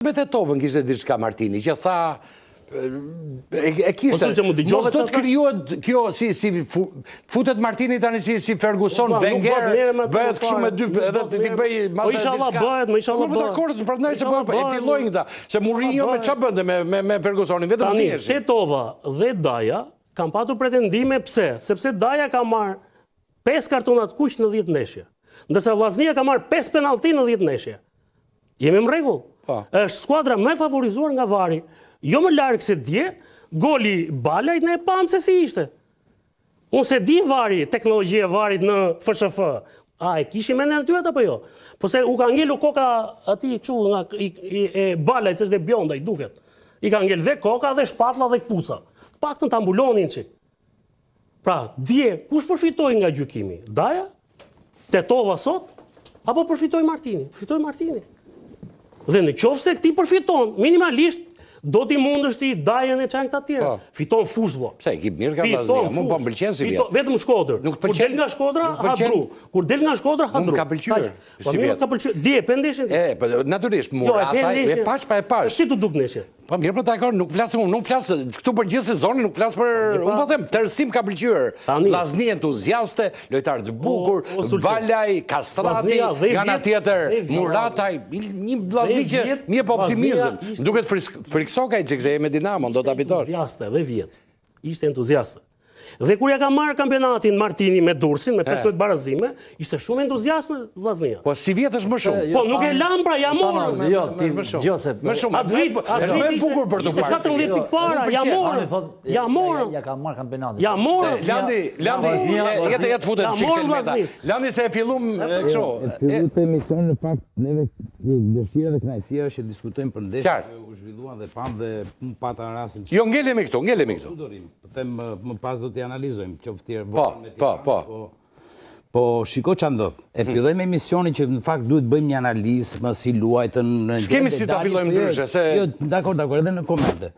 Me Tetovën kishte diçka Martini, që tha, e kishte, mos do të krijohet kjo, si futet Martini tani si Ferguson, Wenger, bëhet kështu me dy, edhe t'i bëj Po inshallah bëhet, më inshallah bëhet. Dakord, prandaj se e fillojnë këta, se Mourinho me ç'a bënte me Fergusonin, vetëm si është. Tetova dhe Daja kanë patur pretendime pse? Sepse Daja ka marrë 5 kartona të kuq në 10 ndeshje, ndërsa Vllaznia ka marrë 5 penallti në 10 ndeshje. Jemi në rregull. Është skuadra më favorizuar nga Vari. Jo më larg se dje, goli Balajt ne e pam se si ishte. Unë se di Vari, teknologjia e Varit në FSHF. A e kishim mendjen aty apo jo? Po se u ka ngelu koka aty kështu nga e Balajt, s'është e bjonda i duket. I ka ngel dhe koka dhe shpatlla dhe kpuca. Paktën ta mbulonin çik. Pra, dje kush përfitoi nga gjykimi? Daja? Tetova sot? Apo përfitoi Martini? Përfitoi Martini. Dhe në qoftë se këti përfiton, minimalisht do t'i mundësh ti Dajën e çan këta tjerë. Fiton fushvo. Pse ekip mirë ka Vllaznia, mua po m'pëlqen si vjet. Vetëm Shkodër. Kur del nga Shkodra, hadru. Kur del nga Shkodra, hadru. Nuk ka pëlqyer. Po mirë ka pëlqyer. Dje pendeshin. Po natyrisht Murata e pash pa e pash. Si të duk ndeshje? Po mirë, po dakor, nuk flas këtu për gjithë sezonin, nuk flas për, unë po them, tërësim ka pëlqyer. Vllaznia entuziaste, lojtar të bukur, Balaj, Kastrati, nga ana tjetër Murata, një Vllazni që një po optimizëm. Duket friksoka i çikse me Dinamo, do ta fiton. Entuziaste dhe vjet. Ishte entuziaste. Dhe kur ja ka marrë kampionatin Martini me Durrësin me 15 barazime, ishte shumë entuziazëm Vllaznia. Po si vjet është më shumë. Po nuk e lam pra, ja morën. Jo, ti Josep. Më shumë. Është më bukur për të parë. 14 pikë para, ja morën. Ja morën. Ja ka marrë kampionatin. Ja morën. Landi, jetë futet çikse meta. Landi se e fillum kështu. E fillu të emision në fakt neve dëshira dhe kënaqësia është që diskutojmë për ndeshjen që u zhvilluan dhe pam dhe pata rastin. Jo, ngelemi këtu. Them më pas do t'i analizojmë qoftë tjerë votën me tjetër. Po shiko ç'a ndodh. E fillojmë emisionin që në fakt duhet bëjmë një analizë më si luajtën në S'kemi si ta fillojmë ndryshe se jo, dakor, edhe në komente.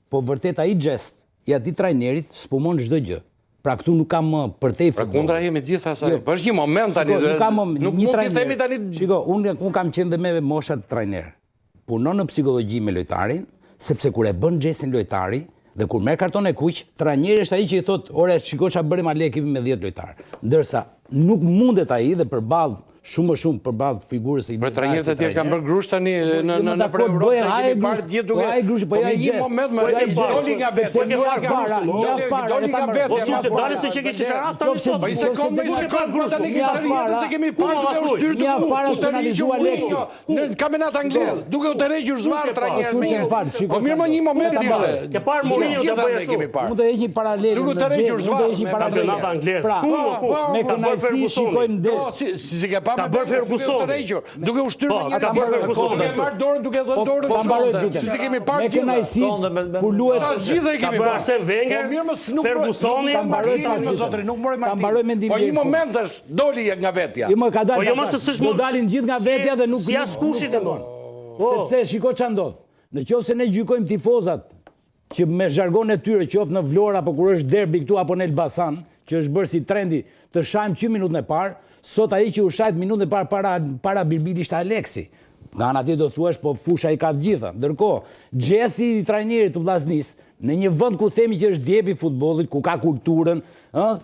Po vërtet ai xhest i atij trajnerit spumon çdo gjë. Pra këtu nuk kam më përtej futboll. Pra kundra jemi gjithë asaj. Po është një moment tani. Nuk mund të themi tani. Shiko, unë kam qenë dhe me mosha të trajner. Punon në psikologji me lojtarin, sepse kur e bën xhestin lojtari dhe kur merr karton e kuq, trajneri është ai që i thot, "Ore, shiko ç'a bërim ale ekipi me 10 lojtar." Ndërsa nuk mundet ai dhe përballë shumë përballë figurës së Për trajnerët e tjerë kanë bërë grush tani në Evropë, se kemi parë dje duke. Po në një moment më doli nga vetë. Doli nga vetë. Po suçi dalë se që ke çesharat tani sot. Po një sekond, tani kemi tërhequr se kemi parë duke u shtyrë të para të analizuar Aleksi. Në kampionat anglez, duke u tërhequr zvarr trajnerët me një. Po mirë më një moment ishte. Ke parë Mourinho të bëjë ashtu. Mund të heqim paralelin. Duke u tërhequr zvarr kampionat anglez. Me kënaqësi shikojmë ndeshjen. Si ke ka bërë Fergusoni. Duke u shtyrë me një. Ka bërë Fergusoni. Duke marrë dorën, duke dhënë dorën. Si kemi parë gjithë. Me kënaqësi kur luhet. Gjithë e kemi parë. Arsene Wenger, Fergusoni, nuk mori Martini. Po një moment është doli nga vetja. Jo më ka dalë. Po jo më se s'është dalin gjithë nga vetja dhe nuk si askushit e mon. Sepse shiko ç'a ndodh. Në qoftë se ne gjykojmë tifozat që me zhargon e tyre, qoftë në Vlorë apo kur është derbi këtu apo në Elbasan, që është bërë si trendi të shajmë 2 minutën e parë, sot ai që u shajt minutën e parë para Birbili ishte Aleksi. Nga ana tjetër do thuash po fusha i ka të gjitha. Ndërkohë, gjesti i trajnerit të Vllaznisë në një vend ku themi që është djepi i futbollit, ku ka kulturën, ë,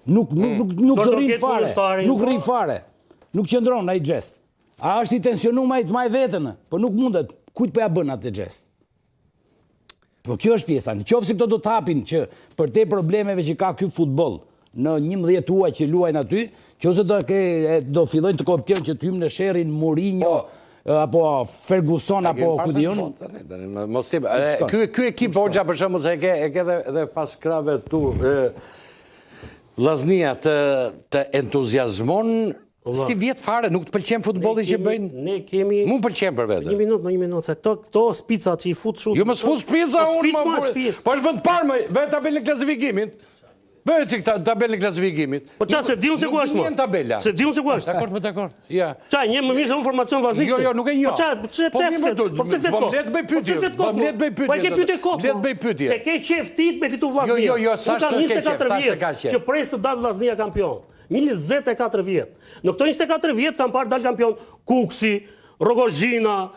nuk rrin fare. Nuk rrin fare. Nuk qëndron ai gjest. A është i tensionuar ai të maj veten, po nuk mundet. Kujt po ja bën atë gjest? Po kjo është pjesa. Nëse këto do të hapin që për te problemeve që ka ky futboll në 11 huaj që luajnë aty, nëse do fillojnë të kopjojnë që të hymë në sherrin Mourinho apo Ferguson apo ku diun. Mos tim. Ky ekip Hoxha për shembull se e ke edhe pas krave tu Vllaznia të entuziazmon. Si vjet fare, nuk të pëlqen futbolli që bëjnë? Ne kemi... Mu pëlqen për vete. Një minutë, se këto spicat që i fut shumë... Jo, më s'fut spica unë, po është vend parë, vetë tabelën e klasifikimit. Vetë që tabelën e klasifikimit. Po qa, se diun se ku është më? Se diun se ku është? Dakor, ja. Qa, një më mirë se informacion Vllaznisë? Jo, nuk e një. Po qa, Po let bëj pyetje. Po e ke pyetje. Se ke qef tit me fitu Vllaznia. Jo, sa shë ke qef, ta se ka qef. Që pres të dalë Vllaznia kampion. 24 vjetë. Në këto 24 vjetë kam parë dalë kampion Kuksi, Rogozhina,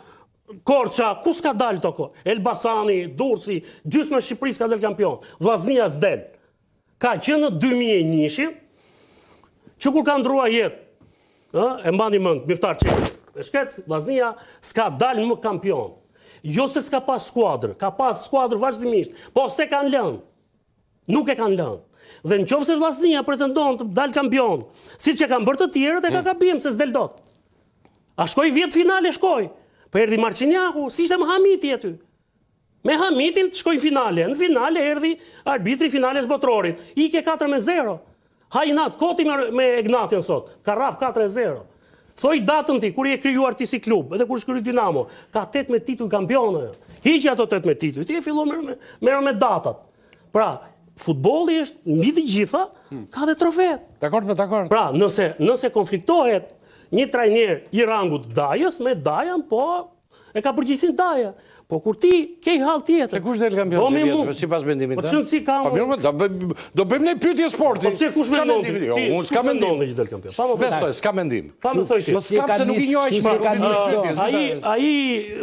Korça, ku s'ka dalë toko? Elbasani, Durrësi, gjysma e Shqipërisë ka dalë kampion. Vllaznia s'del. Ka qenë në 2001-shin, që kur ka ndrua jetë, e mbani mend, Miftar Çeku. E shkec, Vllaznia s'ka dalë më kampion. Jo se s'ka pas skuadrë, ka pas skuadrë vazhdimisht, po se kanë lënë. Nuk e kanë lënë. Dhe në qoftë se Vllaznia pretendon të dalë kampion, siç e kanë bërë të tjerët, e ka gabim se s'del dot. A shkoi vjet finale, shkoi. Po erdhi Marcinjaku, si ishte me Hamiti aty. Me Hamitin shkoi finale. Në finale erdhi arbitri finales botrorit. Ike 4-0. Hajnat, koti me Egnatin sot. Ka rap 4-0. Thoj datën ti, kur i e krijuar ti si klub, edhe kur shkryt Dinamo, ka 18 tituj kampionë. Hiqi ato 18 tituj. Ti e fillon merr me datat. Pra, futbolli është mbi të gjitha, ka dhe trofet. Dakord. Pra, nëse konfliktohet një trajner i rangut Dajës me Dajan, po e ka përgjegjësinë Daja. Po kur ti ke hall tjetër. Se kush del kampion sipas mendimit tënd? Po çon si ka. Do bëjmë ne pyetje sporti. Po pse kush mendon? Unë s'kam mendim që del kampion. Besoj, s'kam mendim. Pa më thoj ti. Mos s'kam se nuk i njoh aq. Ai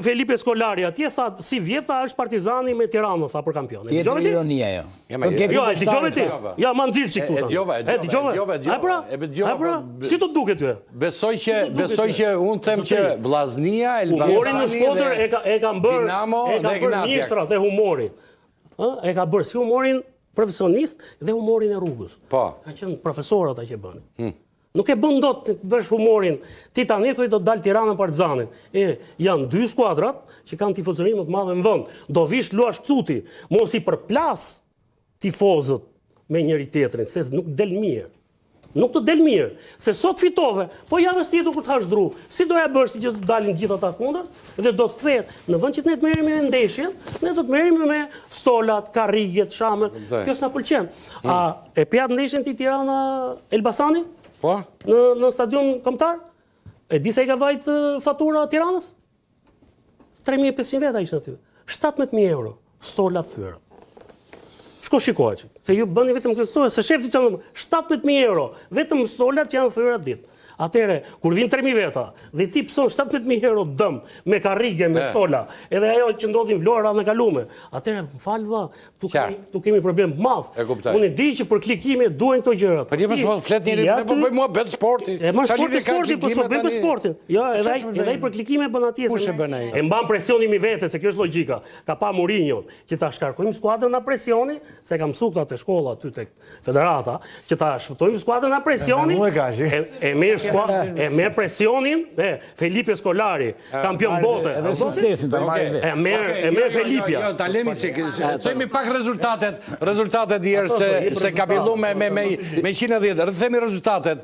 Felipe Scolari atje tha si vjeta është Partizani me Tiranën tha për kampion. E dëgjove ti? Ironia jo. Jo, e dëgjove ti? Ja, ma nxirçi këtu. E dëgjove. Ai pra, si të duket ty? Besoj që unë them që Vllaznia, Elbasani në Shkodër e kanë bërë ministrat dhe humorin. E ka bërë si humorin profesionist dhe humorin e rrugës. Po. Ka qenë profesorët ata që bënë. Nuk e bën dot të bësh humorin. Ti tani thoj do të dalë Tirana Partizanin. Janë dy skuadrat që kanë tifozëri më të madhe në vend. Do vish luash këtu ti, mos i përplas tifozët me njëri tjetrin, se nuk del mirë. Nuk të del mirë, se sot fitove, po javës tjetër kur të hash dru, si do ja bësh ti që të dalin gjithë ata kundër, dhe do të kthehet, në vend që ne të merremi me ndeshjen, ne do të merremi me stolat, karriget, shamet, kjo s'na pëlqen. A e pjat ndeshjen ti Tirana Elbasani? Po. Në stadium kombëtar? E di se i ka vajt fatura Tiranës? 3.500 veta ishte aty. 17.000 euro, stolat thyra. Shko shikoj që, se ju bëni vetëm këto, se shef si që në 17.000 euro, vetëm stolat që janë thyra ditë. Atere, kur vinë 3.000 veta, dhe ti pëson 17.000 euro dëm me karrige, me stola, edhe ajo që ndodhin Vlora në kalume, atere, falë dha, tu kemi problem madh. Unë e di që për klikime duhen këto gjërat. Për një mësë flet njëri, ne po bëjmë mua bet sporti. E marë sporti, po s'po bëjmë për sportin. Jo, edhe i për klikime bën atje. Kush e bën ai? E mban presionin mi vete, se kjo është logjika. Ka pa Mourinho, që ta shkarkojmë skuadrën na presioni, se kam mësuar te shkolla aty tek federata, që ta shfutojmë skuadrën na presioni. E merr presionin, Felipe Scolari, kampion bote. Edhe suksesin ta marrë. E merr Felipia. Jo, ta lemi çik. Themi pak rezultatet djerë se ka filluar me 110. Themi rezultatet.